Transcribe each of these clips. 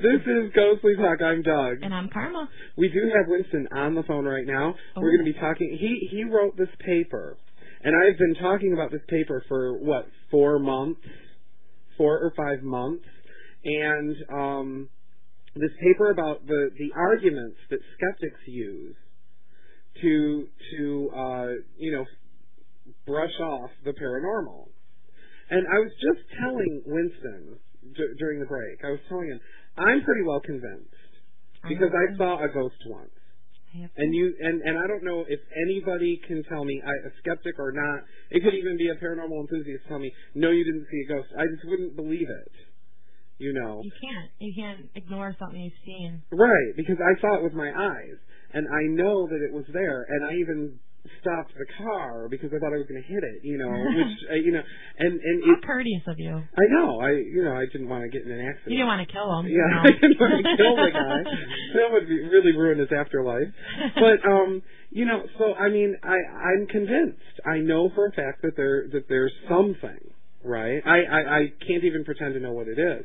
This is Ghostly Talk. I'm Doug. And I'm Karma. We do have Winston on the phone right now. Oh. We're going to be talking. He wrote this paper, and I've been talking about this paper for, 4 or 5 months, and this paper about the arguments that skeptics use to brush off the paranormal. And I was just telling Winston during the break, I was telling him, I'm pretty well convinced because I saw a ghost once. And I don't know if anybody can tell me, a skeptic or not, it could even be a paranormal enthusiast, tell me, no, you didn't see a ghost. I just wouldn't believe it. You know. You can't ignore something you've seen. Right, because I saw it with my eyes, and I know that it was there, and I even stopped the car because I thought I was going to hit it, which, and how courteous of you. I know, I didn't want to get in an accident. You didn't want to kill him. Yeah, I didn't want to kill the guy. That would really ruin his afterlife. But, so, I'm convinced. I know for a fact that there's something, right? I can't even pretend to know what it is.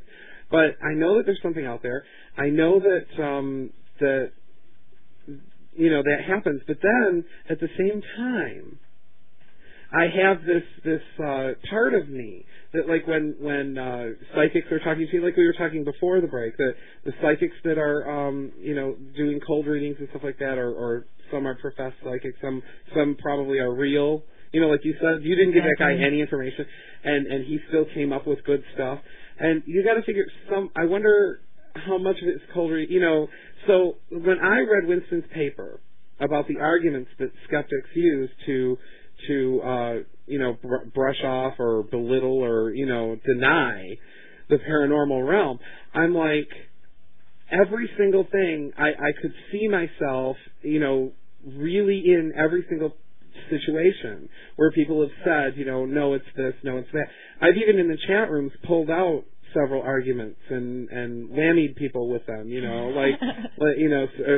But I know that there's something out there. I know that that happens. But then, at the same time, I have this part of me that, like, when psychics are talking to you, like we were talking before the break, the psychics that are, doing cold readings and stuff like that, or some are professed psychics, some probably are real. Like you said, you didn't give that guy any information, and he still came up with good stuff. And you got to figure I wonder how much of it is cold reading. So when I read Winston's paper about the arguments that skeptics use to brush off or belittle or, deny the paranormal realm, I'm like, every single thing, I could see myself, really in every single situation where people have said, no, it's this, no, it's that. I've even in the chat rooms pulled out several arguments and whammied people with them,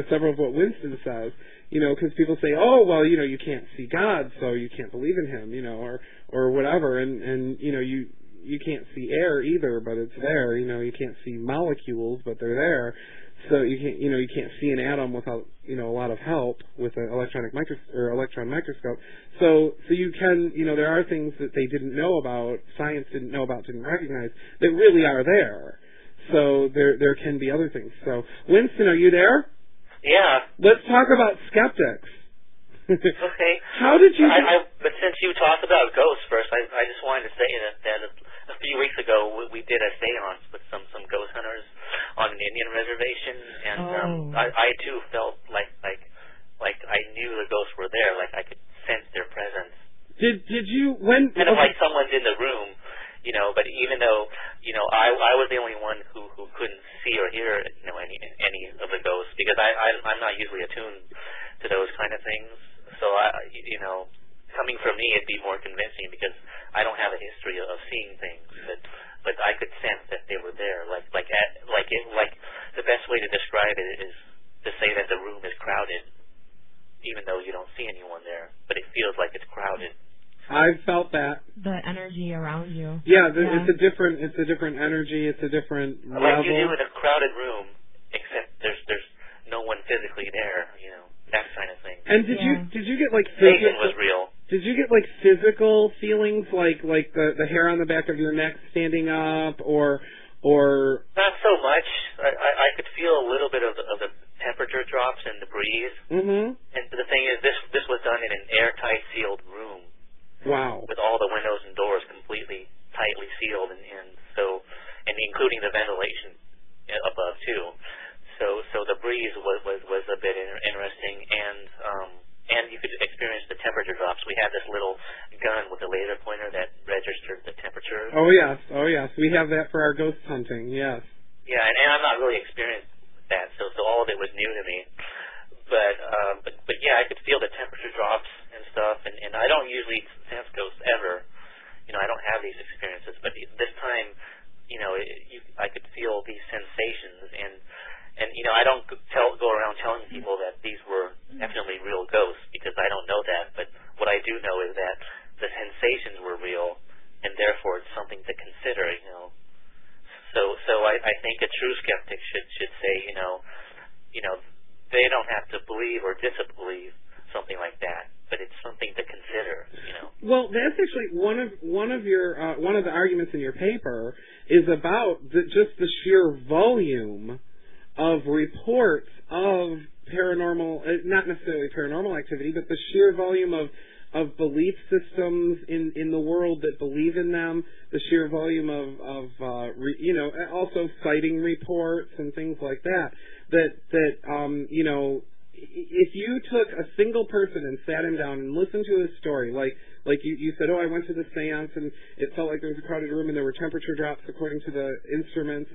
several of what Winston says, because people say, oh, well, you can't see God, so you can't believe in him, or whatever, and you can't see air either, but it's there, you can't see molecules, but they're there. So you can't see an atom without a lot of help with an electron microscope. So you can there are things that they didn't know about, science didn't know about, didn't recognize, that really are there. So there can be other things. So Winston, are you there? Yeah. Let's talk about skeptics. Okay. How did you? But since you talked about ghosts first, I just wanted to say that a few weeks ago we did a séance with some ghost hunters on an Indian reservation, and I too felt like I knew the ghosts were there, like I could sense their presence. Did you when? Kind of like someone's in the room, But even though I was the only one who couldn't see or hear any of the ghosts, because I'm not usually attuned to those kind of things. So coming from me, it'd be more convincing because I don't have a history of seeing things, but I could sense that they were there. Like the best way to describe it is to say that the room is crowded, even though you don't see anyone there, but it feels like it's crowded. I've felt that. The energy around you. Yeah, it's a different energy. It's a different level. Like you do in a crowded room, except there's no one physically there. That kind of thing. And did you get like Satan was real? Did you get like physical feelings, like the hair on the back of your neck standing up, or? Not so much. I could feel a little bit of the temperature drops and the breeze. Mm-hmm. And the thing is, this was done in an airtight, sealed room. Wow. With all the windows and doors completely tightly sealed, and including the ventilation above too. So the breeze was a bit interesting, and you could experience the temperature drops. We had this little gun with a laser pointer that registered the temperature. Oh yes, we have that for our ghost hunting. Yes. Yeah, and I'm not really experienced with that, so all of it was new to me. But yeah, I could feel the temperature drops and stuff, and I don't usually sense ghosts ever. I don't have these experiences, but this time, I could feel these sensations, and I don't go around telling people that these were definitely real ghosts, because I don't know that. But what I do know is that the sensations were real, and therefore it's something to consider. So I think a true skeptic should say, they don't have to believe or disbelieve something like that, but it's something to consider. Well, that's actually one of the arguments in your paper is about just the sheer volume of reports of paranormal, not necessarily paranormal activity, but the sheer volume of belief systems in the world that believe in them, the sheer volume of also citing reports and things like that. If you took a single person and sat him down and listened to his story, like you said, I went to the seance and it felt like there was a crowded room and there were temperature drops according to the instruments,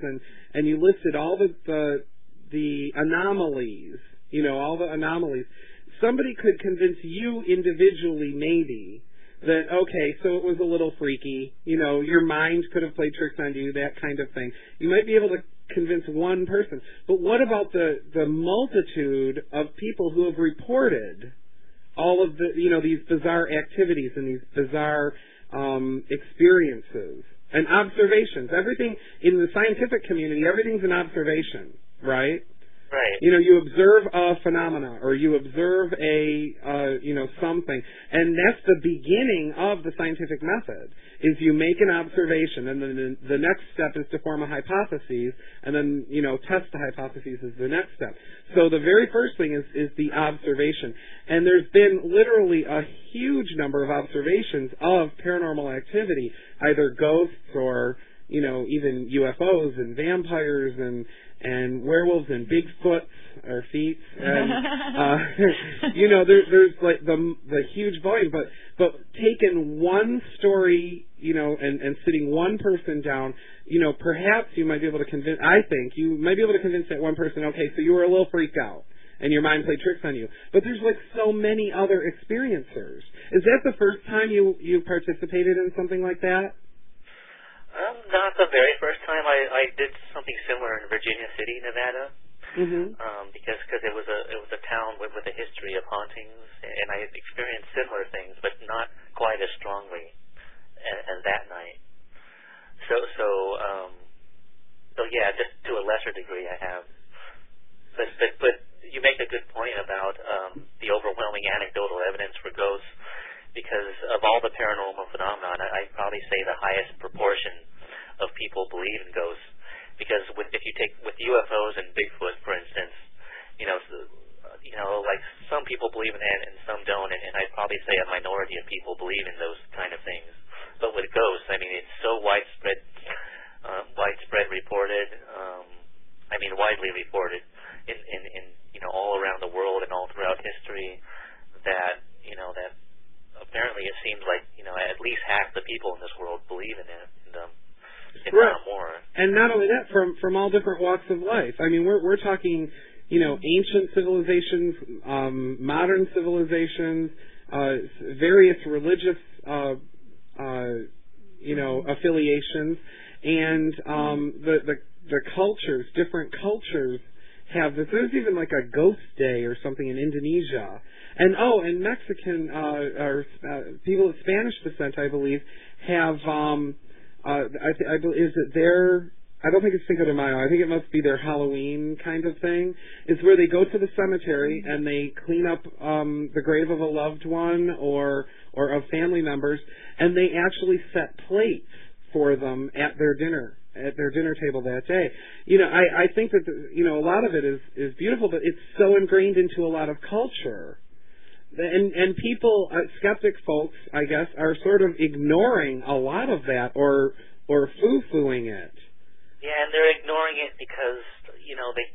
and you listed all the anomalies, all the anomalies. Somebody could convince you individually maybe that, okay, so it was a little freaky, your mind could have played tricks on you, that kind of thing. You might be able to convince one person. But what about the multitude of people who have reported all of these bizarre activities and these bizarre experiences and observations? Everything in the scientific community, everything's an observation, right? Right. You observe a phenomena or you observe something, and that's the beginning of the scientific method. Is you make an observation, and then the next step is to form a hypothesis, and then test the hypothesis is the next step. So the very first thing is the observation, and there's been literally a huge number of observations of paranormal activity, either ghosts or even UFOs and vampires and werewolves and Bigfoot or feet, and there's like the huge volume, but taking one story, and sitting one person down, perhaps you might be able to convince. I think you might be able to convince that one person. Okay, so you were a little freaked out, and your mind played tricks on you. But there's like so many other experiencers. Is that the first time you participated in something like that? Not the very first time. I did something similar in Virginia City, Nevada, because it was a town with a history of hauntings, and I had experienced similar things, but not quite as strongly as that night. So yeah, just to a lesser degree, I have. But you make a good point about the overwhelming anecdotal evidence for ghosts. Because of all the paranormal phenomenon, I'd probably say the highest proportion of people believe in ghosts. Because if you take with UFOs and Bigfoot, for instance, like some people believe in that and some don't, and I'd probably say a minority of people believe in those kind of things. But with ghosts, I mean, it's so widespread reported. Widely reported in all around the world and all throughout history that that. Apparently, it seems like at least half the people in this world believe in it, if not more. And not only that, from all different walks of life. I mean, we're talking, ancient civilizations, modern civilizations, various religious, affiliations, and the cultures, different cultures have this. There's even like a ghost day or something in Indonesia. And Mexican or people of Spanish descent, I believe, have is it their? I don't think it's Cinco de Mayo. I think it must be their Halloween kind of thing. It's where they go to the cemetery and they clean up the grave of a loved one or of family members, and they actually set plates for them at their dinner table that day. I think that a lot of it is beautiful, but it's so ingrained into a lot of culture. And people, skeptic folks, I guess, are sort of ignoring a lot of that or foo-fooing it. Yeah, and they're ignoring it because,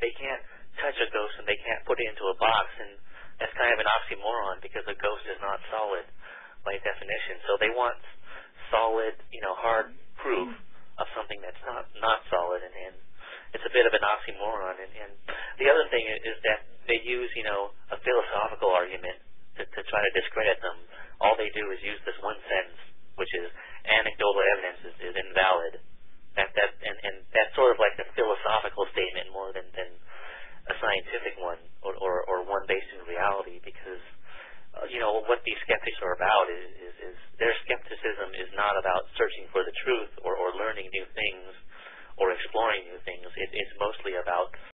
they can't touch a ghost and they can't put it into a box, and that's kind of an oxymoron because a ghost is not solid by definition. So they want solid, hard proof of something that's not solid, and it's a bit of an oxymoron. And the other thing is that they use, a philosophical argument to try to discredit them. All they do is use this one sentence, which is anecdotal evidence is invalid. And that's sort of like a philosophical statement more than a scientific one or one based in reality, because what these skeptics are about is their skepticism is not about searching for the truth or learning new things or exploring new things. It's mostly about